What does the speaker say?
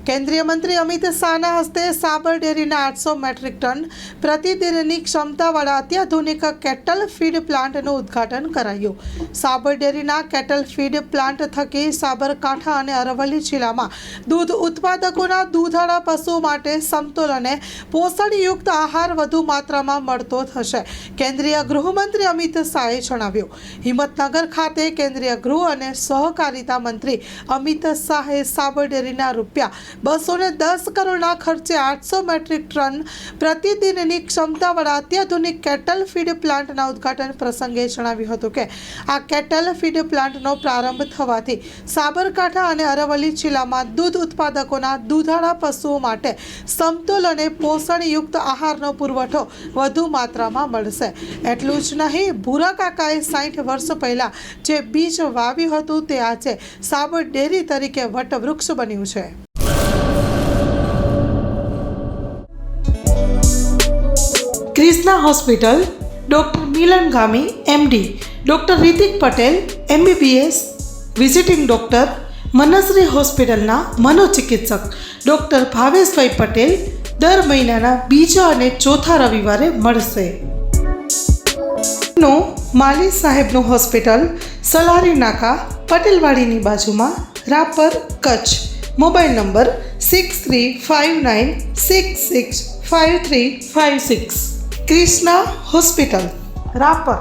કેન્દ્રીય મંત્રી અમિત શાહના હસ્તે સાબર ડેરીના 800 મેટ્રિક ટન પ્રતિદિનની ક્ષમતાવાળા અત્યાધુનિક કેટલ ફીડ પ્લાન્ટનું ઉદ્ઘાટન કરાયું. સાબર ડેરીના કેટલ ફીડ પ્લાન્ટ થકી સાબરકાંઠા અને અરવલ્લી જિલ્લામાં દૂધ ઉત્પાદકોના દૂધાળા પશુઓ માટે સમતોલ અને પોષણયુક્ત આહાર વધુ માત્રામાં મળતો થશે. કેન્દ્રીય ગૃહમંત્રી અમિત શાહે જણાવ્યું. હિંમતનગર ખાતે કેન્દ્રીય ગૃહ અને સહકારિતા મંત્રી અમિત શાહે સાબર ડેરીના ₹210 કરોડના ખર્ચે 800 મેટ્રિક ટન પ્રતિદિનની ક્ષમતાવાળા અત્યાધુનિક કેટલ ફીડ પ્લાન્ટના ઉદ્ઘાટન પ્રસંગે જણાવ્યું હતું કે આ કેટલ ફીડ પ્લાન્ટનો પ્રારંભ થવાથી સાબરકાંઠા અને અરવલ્લી જિલ્લામાં દૂધ ઉત્પાદકોના દૂધાળા પશુઓ માટે સમતોલ અને પોષણયુક્ત આહારનો પુરવઠો વધુ માત્રામાં મળશે. એટલું જ નહીં, ભૂરા કાકાએ 60 વર્ષ પહેલાં જે બીજ વાવ્યું હતું તે આજે સાબર ડેરી તરીકે વટવૃક્ષ બન્યું છે. Krishna hospital, doctor Milan Gami MD, doctor Ritik Patel MBBS, visiting doctor, Manshree હોસ્પિટલના મનોચિકિત્સક ડૉક્ટર ભાવેશભાઈ પટેલ દર મહિનાના બીજા અને ચોથા રવિવારે મળશે. માલી સાહેબનું હોસ્પિટલ, સલારી નાકા, પટેલવાડીની બાજુમાં, Rapar, Kutch. Mobile number 6359665356. Krishna hospital, Rapar.